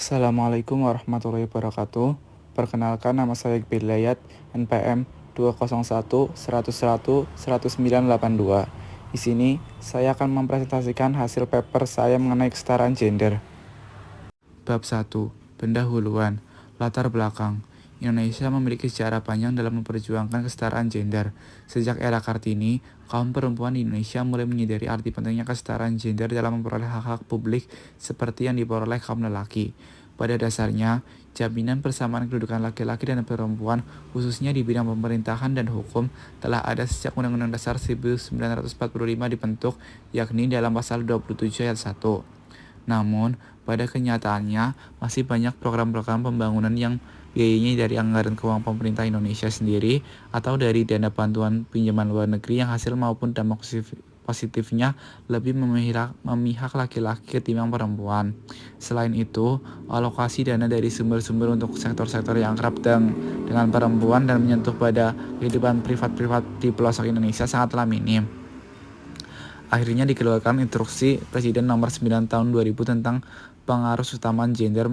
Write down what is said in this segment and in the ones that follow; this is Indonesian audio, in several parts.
Assalamualaikum warahmatullahi wabarakatuh. Perkenalkan, nama saya Iqbal Layat, NPM 201 101 10982. Di sini, saya akan mempresentasikan hasil paper saya mengenai kesetaraan gender. Bab 1. Pendahuluan. Latar belakang. Indonesia memiliki sejarah panjang dalam memperjuangkan kesetaraan gender. Sejak era Kartini, kaum perempuan di Indonesia mulai menyadari arti pentingnya kesetaraan gender dalam memperoleh hak-hak publik seperti yang diperoleh kaum lelaki. Pada dasarnya, jaminan persamaan kedudukan laki-laki dan perempuan, khususnya di bidang pemerintahan dan hukum, telah ada sejak Undang-Undang Dasar 1945 dibentuk, yakni dalam pasal 27 ayat 1. Namun, pada kenyataannya, masih banyak program-program pembangunan yang biayanya dari anggaran keuangan pemerintah Indonesia sendiri atau dari dana bantuan pinjaman luar negeri yang hasil maupun dampak positifnya lebih memihak laki-laki ketimbang perempuan. Selain itu, alokasi dana dari sumber-sumber untuk sektor-sektor yang kerap dengan perempuan dan menyentuh pada kehidupan privat-privat di pelosok Indonesia sangatlah minim. Akhirnya dikeluarkan Instruksi Presiden Nomor 9 Tahun 2000 tentang pengaruh utama gender,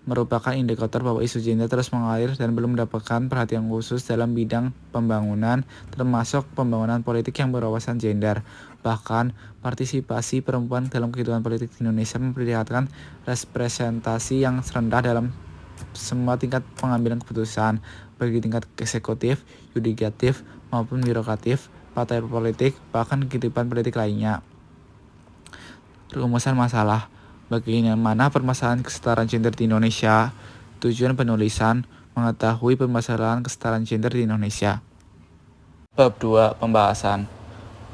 merupakan indikator bahwa isu gender terus mengalir dan belum mendapatkan perhatian khusus dalam bidang pembangunan, termasuk pembangunan politik yang berwawasan gender. Bahkan, partisipasi perempuan dalam kehidupan politik di Indonesia memperlihatkan representasi yang rendah dalam semua tingkat pengambilan keputusan, baik di tingkat eksekutif, yudikatif, maupun birokratif, partai politik, bahkan kehidupan politik lainnya. Rumusan masalah. Bagaimana permasalahan kesetaraan gender di Indonesia? Tujuan penulisan: mengetahui permasalahan kesetaraan gender di Indonesia. Bab 2. Pembahasan.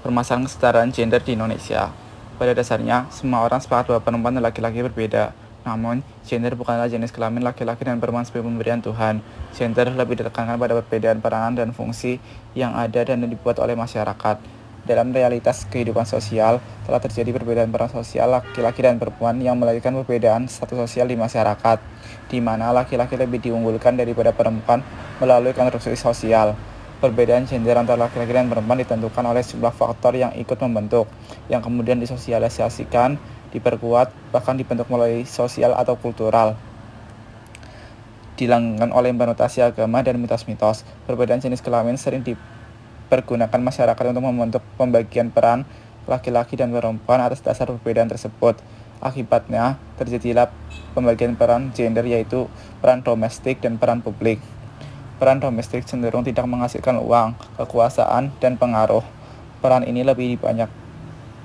Permasalahan kesetaraan gender di Indonesia. Pada dasarnya, semua orang sepakat bahwa perempuan dan laki-laki berbeda. Namun, gender bukanlah jenis kelamin laki-laki dan perempuan sebagai pemberian Tuhan. Gender lebih ditekankan pada perbedaan peranan dan fungsi yang ada dan dibuat oleh masyarakat. Dalam realitas kehidupan sosial, telah terjadi perbedaan peran sosial laki-laki dan perempuan yang melahirkan perbedaan status sosial di masyarakat, di mana laki-laki lebih diunggulkan daripada perempuan melalui konstruksi sosial. Perbedaan gender antara laki-laki dan perempuan ditentukan oleh sejumlah faktor yang ikut membentuk, yang kemudian disosialisasikan, diperkuat, bahkan dibentuk melalui sosial atau kultural. Dilanggengkan oleh konotasi agama dan mitos-mitos, perbedaan jenis kelamin sering dipergunakan masyarakat untuk membentuk pembagian peran laki-laki dan perempuan atas dasar perbedaan tersebut. Akibatnya, terjadilah pembagian peran gender, yaitu peran domestik dan peran publik. Peran domestik cenderung tidak menghasilkan uang, kekuasaan, dan pengaruh. Peran ini lebih banyak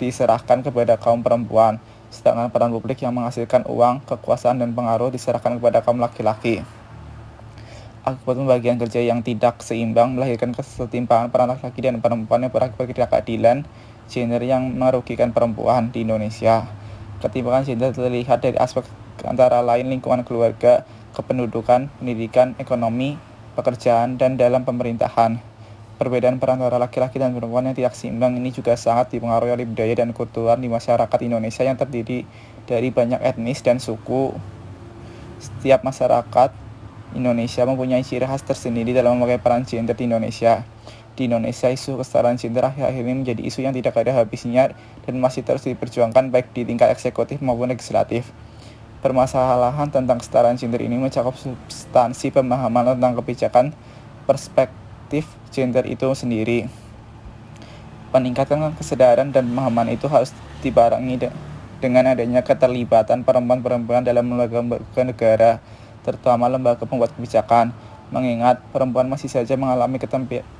diserahkan kepada kaum perempuan, sedangkan peran publik yang menghasilkan uang, kekuasaan, dan pengaruh diserahkan kepada kaum laki-laki. Akibat pembagian kerja yang tidak seimbang melahirkan kesetimpangan peran laki-laki dan perempuan yang berakibat ketidakadilan gender yang merugikan perempuan di Indonesia. Ketimpangan gender terlihat dari aspek antara lain lingkungan keluarga, kependudukan, pendidikan, ekonomi, pekerjaan, dan dalam pemerintahan. Perbedaan peran antara laki-laki dan perempuan yang tidak seimbang ini juga sangat dipengaruhi oleh budaya dan kultur di masyarakat Indonesia yang terdiri dari banyak etnis dan suku. Setiap masyarakat Indonesia mempunyai ciri khas tersendiri dalam memakai peran gender di Indonesia. Di Indonesia, isu kesetaraan gender akhir-akhir ini menjadi isu yang tidak ada habisnya dan masih terus diperjuangkan baik di tingkat eksekutif maupun legislatif. Permasalahan tentang kesetaraan gender ini mencakup substansi pemahaman tentang kebijakan perspektif gender itu sendiri. Peningkatan kesadaran dan pemahaman itu harus dibarengi dengan adanya keterlibatan perempuan-perempuan dalam lembaga negara, terutama lembaga pembuat kebijakan, mengingat perempuan masih saja mengalami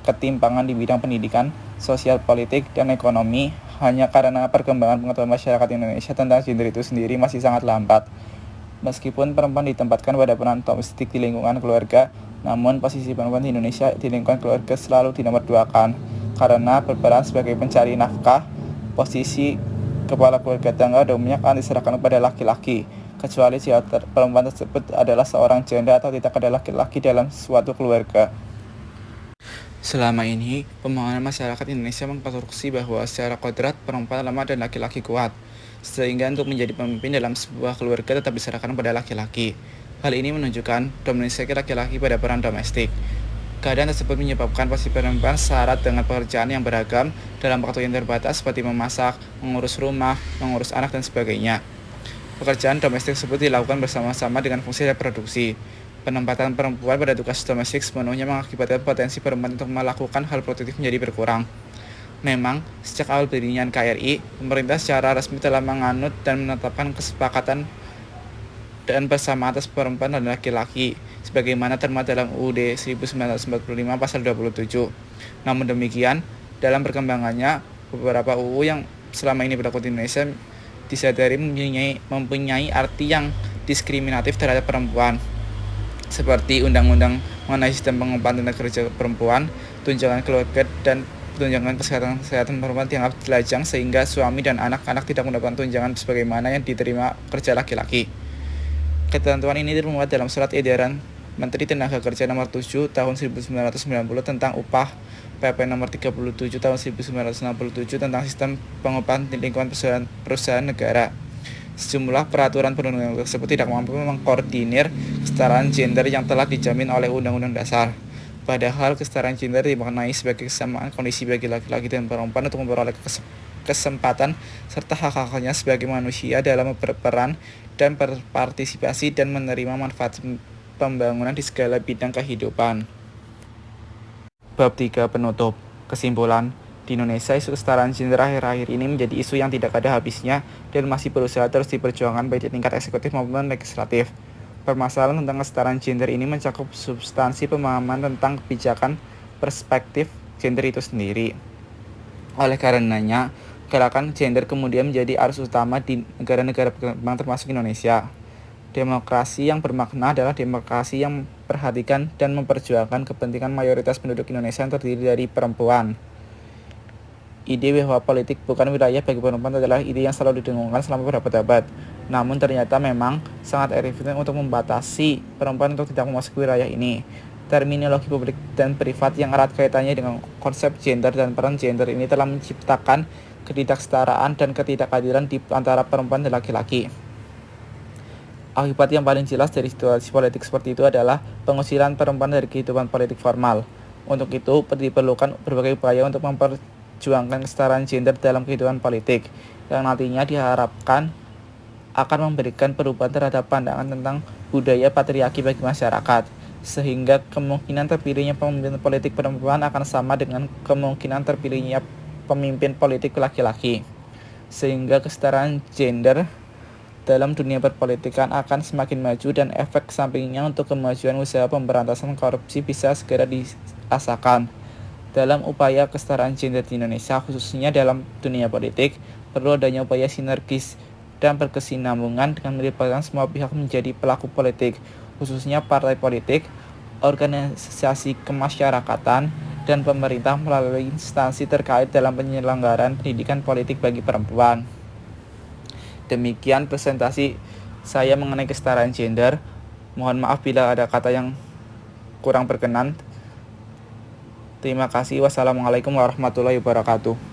ketimpangan di bidang pendidikan, sosial, politik, dan ekonomi hanya karena perkembangan pengetahuan masyarakat Indonesia tentang gender itu sendiri masih sangat lambat. Meskipun perempuan ditempatkan pada peran domestik di lingkungan keluarga, namun posisi perempuan di Indonesia di lingkungan keluarga selalu dinomorduakan karena berperan sebagai pencari nafkah. Posisi kepala keluarga tangga umumnya akan diserahkan kepada laki-laki, kecuali jika perempuan tersebut adalah seorang janda atau tidak ada laki-laki dalam suatu keluarga. Selama ini, pembangunan masyarakat Indonesia mengkonstruksi bahwa secara kodrat perempuan lemah dan laki-laki kuat, sehingga untuk menjadi pemimpin dalam sebuah keluarga tetap diserahkan pada laki-laki. Hal ini menunjukkan dominasi laki-laki pada peran domestik. Keadaan tersebut menyebabkan posisi perempuan syarat dengan pekerjaan yang beragam dalam waktu yang terbatas seperti memasak, mengurus rumah, mengurus anak, dan sebagainya. Pekerjaan domestik tersebut dilakukan bersama-sama dengan fungsi reproduksi. Penempatan perempuan pada tugas domestik sepenuhnya mengakibatkan potensi perempuan untuk melakukan hal produktif menjadi berkurang. Memang, sejak awal berdirinya NKRI, pemerintah secara resmi telah menganut dan menetapkan kesepakatan dan bersama atas perempuan dan laki-laki, sebagaimana termuat dalam UUD 1945 pasal 27. Namun demikian, dalam perkembangannya, beberapa UU yang selama ini berlaku di Indonesia disadari mempunyai arti yang diskriminatif terhadap perempuan, seperti Undang-Undang mengenai sistem pengupahan tenaga kerja perempuan, tunjangan keluarga, dan tunjangan kesehatan perempuan dianggap telanjang sehingga suami dan anak-anak tidak mendapatkan tunjangan sebagaimana yang diterima kerja laki-laki. Ketentuan ini termuat dalam Surat Edaran Menteri Tenaga Kerja Nomor 7 Tahun 1990 tentang upah, PP Nomor 37 Tahun 1967 tentang sistem pengupahan di lingkungan perusahaan negara. Sejumlah peraturan perundang-undangan tersebut tidak mampu mengkoordinir kesetaraan gender yang telah dijamin oleh Undang-Undang Dasar. Padahal kesetaraan gender dimaknai sebagai kesamaan kondisi bagi laki-laki dan perempuan untuk memperoleh kesempatan serta hak-haknya sebagai manusia dalam berperan dan berpartisipasi dan menerima manfaat pembangunan di segala bidang kehidupan. Bab 3 penutup. Kesimpulan, di Indonesia isu kesetaraan gender akhir-akhir ini menjadi isu yang tidak ada habisnya dan masih berusaha terus diperjuangkan baik di tingkat eksekutif maupun legislatif. Permasalahan tentang kesetaraan gender ini mencakup substansi pemahaman tentang kebijakan perspektif gender itu sendiri. Oleh karenanya, gerakan gender kemudian menjadi arus utama di negara-negara berkembang termasuk Indonesia. Demokrasi yang bermakna adalah demokrasi yang memperhatikan dan memperjuangkan kepentingan mayoritas penduduk Indonesia yang terdiri dari perempuan. Ide bahwa politik bukan wilayah bagi perempuan adalah ide yang selalu didengungkan selama berabad-abad. Namun ternyata memang sangat efektif untuk membatasi perempuan untuk tidak memasuki wilayah ini. Terminologi publik dan privat yang erat kaitannya dengan konsep gender dan peran gender ini telah menciptakan ketidaksetaraan dan ketidakadilan di antara perempuan dan laki-laki. Akibat yang paling jelas dari situasi politik seperti itu adalah pengusiran perempuan dari kehidupan politik formal. Untuk itu, diperlukan berbagai upaya untuk memperjuangkan kesetaraan gender dalam kehidupan politik, yang nantinya diharapkan akan memberikan perubahan terhadap pandangan tentang budaya patriarki bagi masyarakat, sehingga kemungkinan terpilihnya pemimpin politik perempuan akan sama dengan kemungkinan terpilihnya pemimpin politik laki-laki, sehingga kesetaraan gender dalam dunia perpolitikan akan semakin maju dan efek sampingnya untuk kemajuan usaha pemberantasan korupsi bisa segera dirasakan. Dalam upaya kesetaraan gender di Indonesia, khususnya dalam dunia politik, perlu adanya upaya sinergis dan berkesinambungan dengan melibatkan semua pihak menjadi pelaku politik, khususnya partai politik, organisasi kemasyarakatan, dan pemerintah melalui instansi terkait dalam penyelenggaraan pendidikan politik bagi perempuan. Demikian presentasi saya mengenai kesetaraan gender. Mohon maaf bila ada kata yang kurang berkenan. Terima kasih. Wassalamualaikum warahmatullahi wabarakatuh.